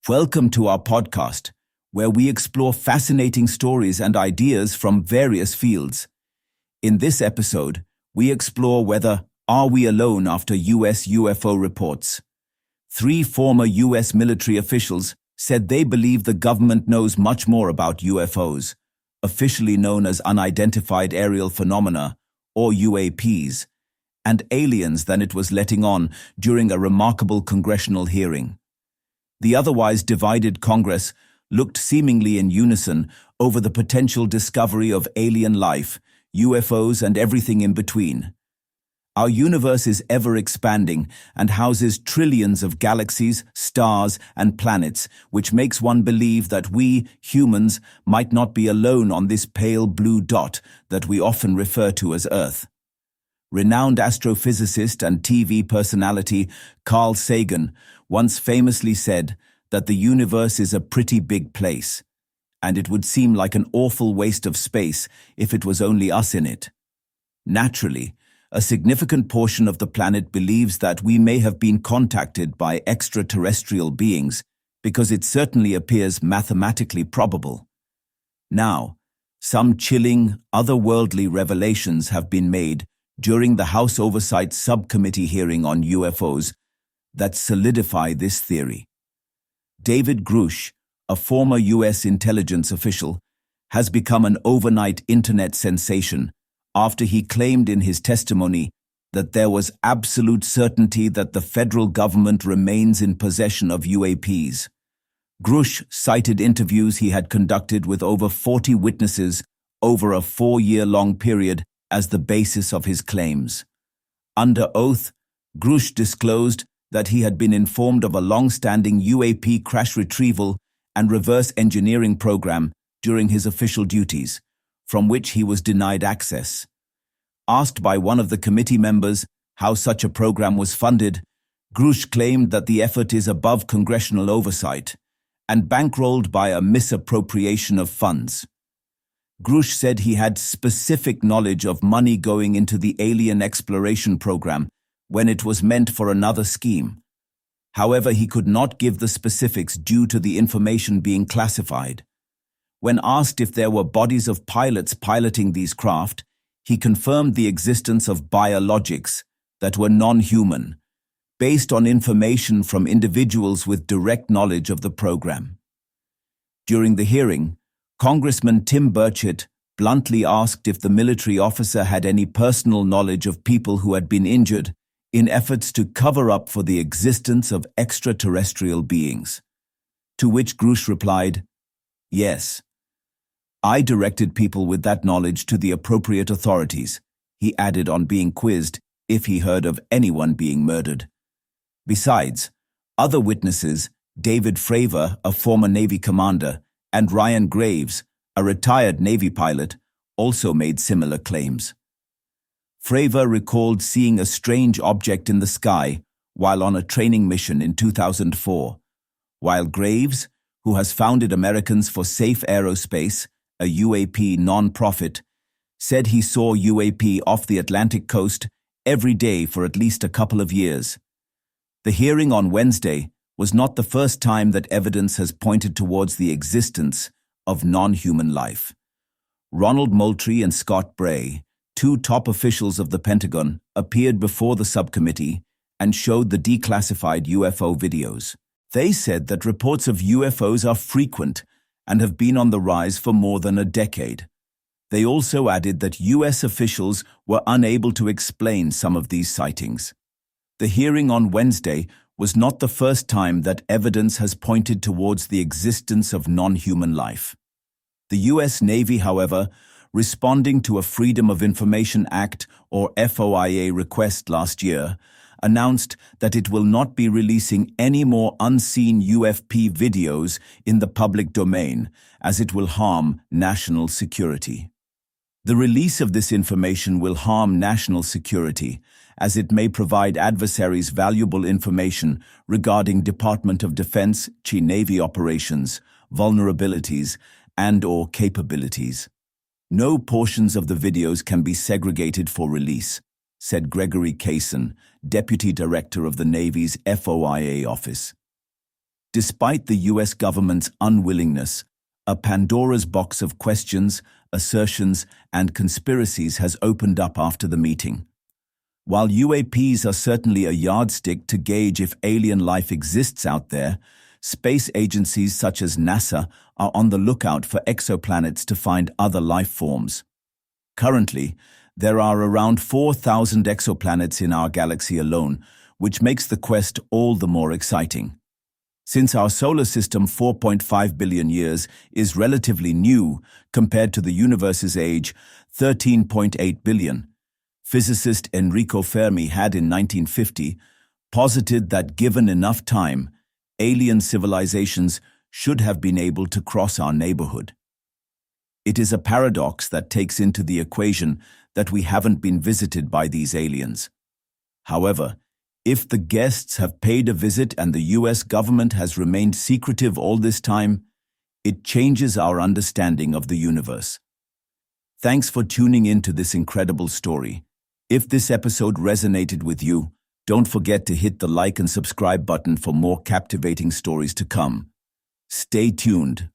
Welcome to our podcast, where we explore fascinating stories and ideas from various fields. In this episode, we explore whether are we alone after US UFO reports. 3 former US military officials said they believe the government knows much more about UFOs, officially known as unidentified aerial phenomena, or UAPs, and aliens than it was letting on during a remarkable congressional hearing. The otherwise divided Congress looked seemingly in unison over the potential discovery of alien life, UFOs, and everything in between. Our universe is ever expanding and houses trillions of galaxies, stars, and planets, which makes one believe that we, humans, might not be alone on this pale blue dot that we often refer to as Earth. Renowned astrophysicist and TV personality Carl Sagan once famously said that the universe is a pretty big place, and it would seem like an awful waste of space if it was only us in it. Naturally, a significant portion of the planet believes that we may have been contacted by extraterrestrial beings because it certainly appears mathematically probable. Now, some chilling, otherworldly revelations have been made during the House Oversight Subcommittee hearing on UFOs that solidify this theory. David Grusch, a former US intelligence official, has become an overnight internet sensation after he claimed in his testimony that there was absolute certainty that the federal government remains in possession of UAPs. Grusch cited interviews he had conducted with over 40 witnesses over a 4-year-long period as the basis of his claims. Under oath, Grusch disclosed that he had been informed of a long-standing UAP crash retrieval and reverse engineering program during his official duties, from which he was denied access. Asked by one of the committee members how such a program was funded, Grusch claimed that the effort is above congressional oversight and bankrolled by a misappropriation of funds. Grusch said he had specific knowledge of money going into the alien exploration program when it was meant for another scheme. However, he could not give the specifics due to the information being classified. When asked if there were bodies of pilots piloting these craft, he confirmed the existence of biologics that were non-human, based on information from individuals with direct knowledge of the program. During the hearing, Congressman Tim Burchett bluntly asked if the military officer had any personal knowledge of people who had been injured in efforts to cover up for the existence of extraterrestrial beings. To which Grusch replied, "Yes. I directed people with that knowledge to the appropriate authorities," he added on being quizzed if he heard of anyone being murdered. Besides, other witnesses, David Fravor, a former Navy commander, and Ryan Graves, a retired Navy pilot, also made similar claims. Fravor recalled seeing a strange object in the sky while on a training mission in 2004, while Graves, who has founded Americans for Safe Aerospace, a UAP non-profit, said he saw UAP off the Atlantic coast every day for at least a couple of years. The hearing on Wednesday was not the first time that evidence has pointed towards the existence of non-human life. Ronald Moultrie and Scott Bray, 2 top officials of the Pentagon, appeared before the subcommittee and showed the declassified UFO videos. They said that reports of UFOs are frequent and have been on the rise for more than a decade. They also added that US officials were unable to explain some of these sightings. The hearing on Wednesday was not the first time that evidence has pointed towards the existence of non-human life. The US Navy, however, responding to a Freedom of Information Act or FOIA request last year, announced that it will not be releasing any more unseen UFP videos in the public domain, as it will harm national security. The release of this information will harm national security, as it may provide adversaries valuable information regarding Department of Defense, Navy operations, vulnerabilities, and/or capabilities. No portions of the videos can be segregated for release, said Gregory Kaysen, Deputy Director of the Navy's FOIA Office. Despite the US government's unwillingness, a Pandora's box of questions, assertions, and conspiracies has opened up after the meeting. While UAPs are certainly a yardstick to gauge if alien life exists out there, space agencies such as NASA are on the lookout for exoplanets to find other life forms. Currently, there are around 4,000 exoplanets in our galaxy alone, which makes the quest all the more exciting. Since our solar system 4.5 billion years is relatively new compared to the universe's age 13.8 billion, physicist Enrico Fermi had in 1950 posited that given enough time, alien civilizations should have been able to cross our neighborhood. It is a paradox that takes into the equation that we haven't been visited by these aliens. However, if the guests have paid a visit and the US government has remained secretive all this time, it changes our understanding of the universe. Thanks for tuning in to this incredible story. If this episode resonated with you, don't forget to hit the like and subscribe button for more captivating stories to come. Stay tuned.